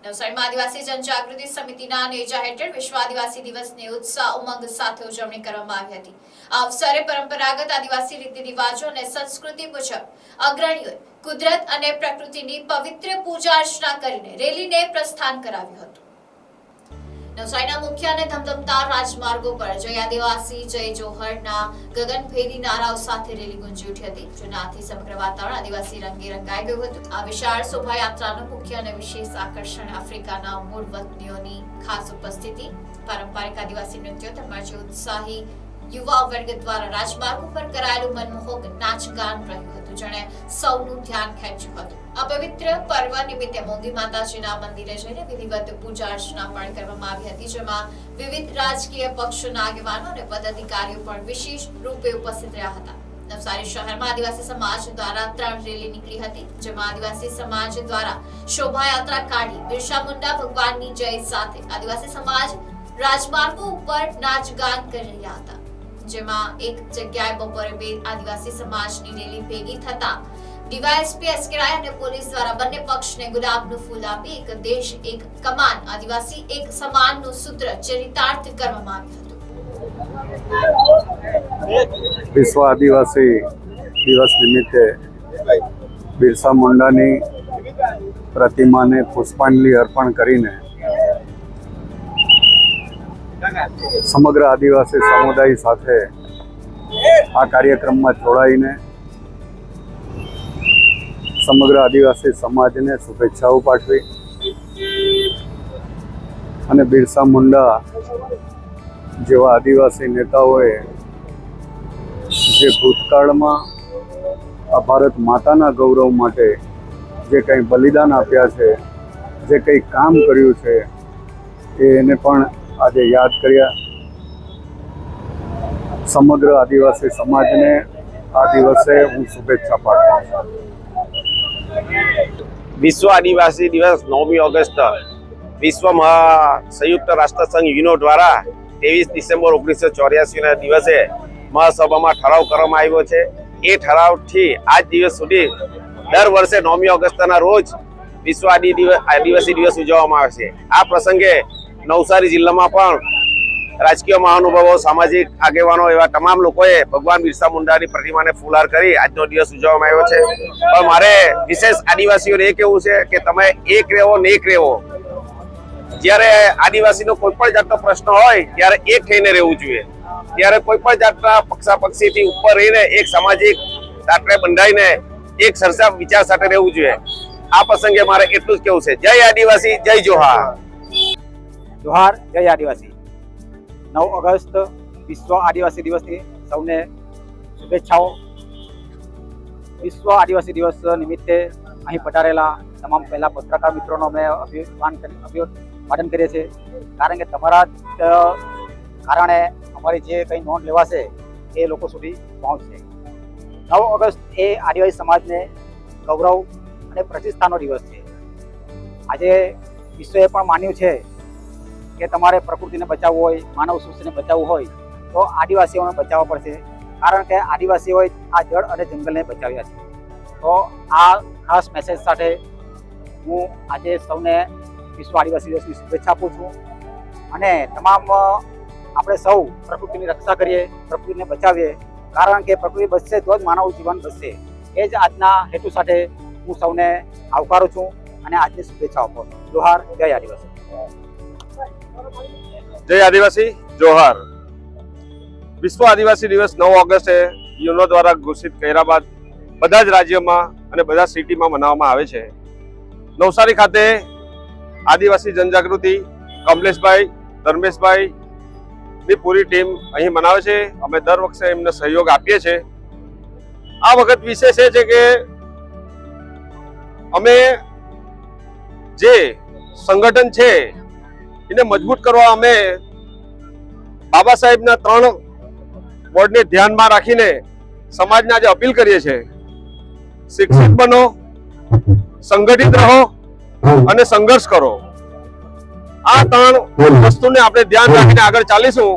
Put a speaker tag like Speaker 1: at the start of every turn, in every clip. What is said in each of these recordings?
Speaker 1: નવસારીમાં આદિવાસી જનજાગૃતિ સમિતિના નેજા હેઠળ વિશ્વ આદિવાસી દિવસની ઉત્સાહ ઉમંગ સાથે ઉજવણી કરવામાં આવી હતી। આ અવસરે પરંપરાગત આદિવાસી રીતિ રિવાજો અને સંસ્કૃતિ મુજબ અગ્રણીઓએ કુદરત અને પ્રકૃતિની પવિત્ર પૂજા અર્ચના કરીને રેલીને પ્રસ્થાન કરાવ્યું હતું। નવસારીના મુખ્ય અને ધમધમતા રાજમાર્ગો પર જય આદિવાસી જય જોહરના ગગનભેદી નારાઓ સાથે રેલી ગુંજી ઉઠી હતી, જેનાથી સમગ્ર વાતાવરણ આદિવાસી રંગે રંગાઈ ગયું હતું। આ વિશાળ શોભાયાત્રાનું મુખ્ય અને વિશેષ આકર્ષણ આફ્રિકાના મૂળ વતનીઓની ખાસ ઉપસ્થિતિ, પારંપરિક આદિવાસી નૃત્યો તેમજ ઉત્સાહી યુવા વર્ગ દ્વારા રાજમાર્ગ ઉપર કરાયેલું મનમોહક નાચગાન રહ્યું હતું, જેણે સૌનું ધ્યાન ખેંચ્યું હતું। આ પવિત્ર પર્વ નિમિત્તે મોંઘી માતાજીના મંદિરે જઈને વિધિવત પૂજા અર્ચના પણ કરવામાં આવી હતી, જેમાં વિવિધ રાજકીય પક્ષોના આગેવાનો અને પદાધિકારીઓ પણ વિશેષ રૂપે ઉપસ્થિત રહ્યા હતા। નવસારી શહેરમાં આદિવાસી સમાજ દ્વારા 3 રેલી નીકળી હતી, જેમાં આદિવાસી સમાજ દ્વારા શોભાયાત્રા કાઢી બિરસા મુંડા ભગવાનની જય સાથે આદિવાસી સમાજ રાજમાર્ગો ઉપર નાચગાન કરી રહ્યા હતા, જેમાં એક જગ્યાએ બપોરે 2 આદિવાસી સમાજની રેલી ભેગી થતા ડીવાયએસપી એસકે રાય અને પોલીસ દ્વારા બંને પક્ષને ગુલાબનું ફૂલ આપી એક દેશ એક કમાન આદિવાસી એક સમાનનું સૂત્ર ચરિતાર્થ કરવામાં આવ્યું હતું।
Speaker 2: વિશ્વ આદિવાસી દિવસ નિમિત્તે બિરસા મુંડાની પ્રતિમાને પુષ્પાંજલિ અર્પણ કરીને સમગ્ર આદિવાસી સમુદાય સાથે આ કાર્યક્રમમાં જોડાઈને સમગ્ર આદિવાસી સમાજને શુભેચ્છાઓ પાઠવી અને બિરસા મુંડા જેવા આદિવાસી નેતાઓએ જે ભૂતકાળમાં આ ભારત માતાના ગૌરવ માટે જે કંઈ બલિદાન આપ્યા છે, જે કંઈ કામ કર્યું છે, એને પણ આજે યાદ કર્યા। સમગ્ર આદિવાસી સમાજને આ દિવસે હું શુભેચ્છા પાઠવું છું।
Speaker 3: વિશ્વ આદિવાસી દિવસ 9મી ઓગસ્ટ વિશ્વ સંયુક્ત રાષ્ટ્ર સંઘ યુનો દ્વારા 23 ડિસેમ્બર 1984ના દિવસે મહાસભામાં ઠરાવ કરવામાં આવ્યો છે। એ ઠરાવથી આજ દિવસ સુધી દર વર્ષે 9મી ઓગસ્ટના રોજ વિશ્વ આદિવાસી દિવસ ઉજવવામાં આવે છે। આ પ્રસંગે નવસારી જિલ્લામાં પણ રાજકીય મહાનુભાવો, સામાજિક આગેવાનો એવા તમામ લોકોએ ભગવાન બિરસા મુંડાની પ્રતિમાને ફૂલહાર કરી આજનો દિવસ ઉજવવામાં આવ્યો છે। પણ મારે વિશેષ આદિવાસીઓને એ કહેવું છે કે તમે એક રહેવો ને એક રહેવો। જ્યારે આદિવાસીનો કોઈ પણ જાતનો પ્રશ્ન હોય ત્યારે એક થઈને રહેવું જોઈએ, ત્યારે કોઈ પણ જાતના પક્ષાપક્ષીથી ઉપર રહીને એક સામાજિક દાખલે બંધાઈને એક સરખા વિચાર સાથે રહેવું જોઈએ। આ પ્રસંગે મારે એટલું જ કહેવું છે, જય આદિવાસી જય જોહાર।
Speaker 4: જોહાર, જય આદિવાસી। 9 ઓગસ્ટ વિશ્વ આદિવાસી દિવસની સૌને શુભેચ્છાઓ। વિશ્વ આદિવાસી દિવસ નિમિત્તે અહીં પધારેલા તમામ પહેલા પત્રકાર મિત્રોનો અમે અભિવાદન કરીએ છીએ, કારણ કે તમારા કારણે અમારી જે કંઈ નોંધ લેવાશે એ લોકો સુધી પહોંચશે। 9 ઓગસ્ટ એ આદિવાસી સમાજને ગૌરવ અને પ્રતિષ્ઠાનો દિવસ છે। આજે વિશ્વએ પણ માન્યું છે કે તમારે પ્રકૃતિને બચાવવું હોય, માનવ સૃષ્ટિને બચાવવું હોય તો આદિવાસીઓને બચાવવા પડશે, કારણ કે આદિવાસીઓએ આ જળ અને જંગલને બચાવ્યા છે। તો આ ખાસ મેસેજ સાથે હું આજે સૌને વિશ્વ આદિવાસી દિવસની શુભેચ્છા આપું છું અને તમામ આપણે સૌ પ્રકૃતિની રક્ષા કરીએ, પ્રકૃતિને બચાવીએ, કારણ કે પ્રકૃતિ બચશે તો જ માનવ જીવન બચશે। એ જ આજના હેતુ સાથે હું સૌને આવકારું છું અને આજની શુભેચ્છા આપું છું। જોહાર, જય આદિવાસી।
Speaker 3: જય આદિવાસી જોહાર। વિશ્વ આદિવાસી દિવસ 9 ઓગસ્ટે યુનો દ્વારા ઘોષિત કર્યા બાદ બધા જ રાજ્યોમાં અને બધા સિટીમાં મનાવવામાં આવે છે। નવસારી ખાતે આદિવાસી જનજાગૃતિ કમલેશભાઈ, ધર્મેશભાઈ ની પૂરી ટીમ અહીં મનાવે છે। અમે દર વખતે એમને સહયોગ આપીએ છીએ। આ વખત વિશેષ એ છે કે અમે જે સંગઠન છે એને મજબૂત કરવા અમે બાબા સાહેબના 3 વર્ડને ધ્યાનમાં રાખીને સમાજને આજે અપીલ કરીએ છીએ, શિક્ષિત બનો, સંગઠિત રહો અને સંઘર્ષ કરો। આ 3 વસ્તુને આપણે ધ્યાન રાખીને આગળ ચાલીશું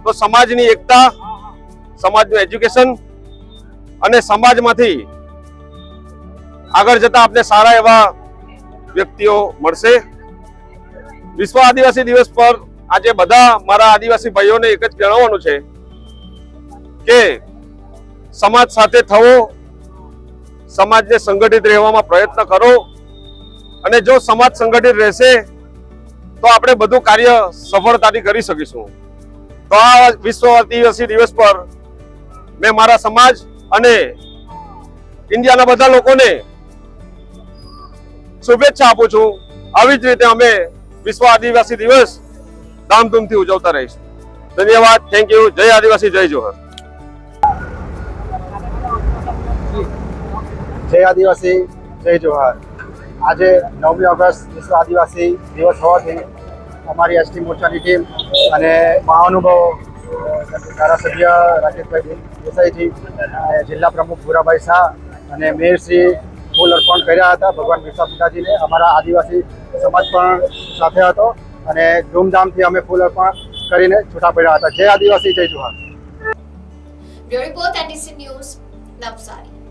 Speaker 3: તો સમાજની એકતા, સમાજનું એજ્યુકેશન અને સમાજમાંથી આગળ જતા આપણે સારા એવા વ્યક્તિઓ મળશે।
Speaker 5: વિશ્વ આદિવાસી દિવસ પર આજે બધા મારા આદિવાસી ભાઈઓને એક જ જણાવવાનું છે કે સમાજ સાથે થવો, સમાજને સંગઠિત રહેવામાં પ્રયત્ન કરો, અને જો સમાજ સંગઠિત રહેશે તો આપણે બધું કાર્ય સફળતાથી કરી શકીશું. તો આ વિશ્વ આદિવાસી દિવસ પર મેં મારા સમાજ અને ઇન્ડિયાના બધા લોકોને શુભેચ્છા આપું છું. આવી જ રીતે અમે વિશ્વ આદિવાસી દિવસ ધામધૂમથી ઉજવતા રહીશું. ધન્યવાદ. Thank you. જય આદિવાસી, જય જોહર.
Speaker 6: જય આદિવાસી, જય જોહાર. આજે 9મી ઓગસ્ટ વિશ્વ આદિવાસી દિવસ હોવાથી અમારી એસટી મોરચાની ટીમ અને મહાનુભાવો ધારાસભ્ય રાકેશભાઈ દેસાઈજી અને જિલ્લા પ્રમુખ ભૂરાભાઈ શાહ અને મેયરશ્રી ફૂલ અર્પણ કર્યા હતા ભગવાન બિરસા મુંડાજીને. અમારા આદિવાસી સમાજ પણ સાથે હતો અને ધૂમધામથી અમે ફૂલ અર્પણ કરીને છૂટા પડ્યા હતા. જય આદિવાસી, જય johar.
Speaker 1: Bureau report NDC news, Navsari.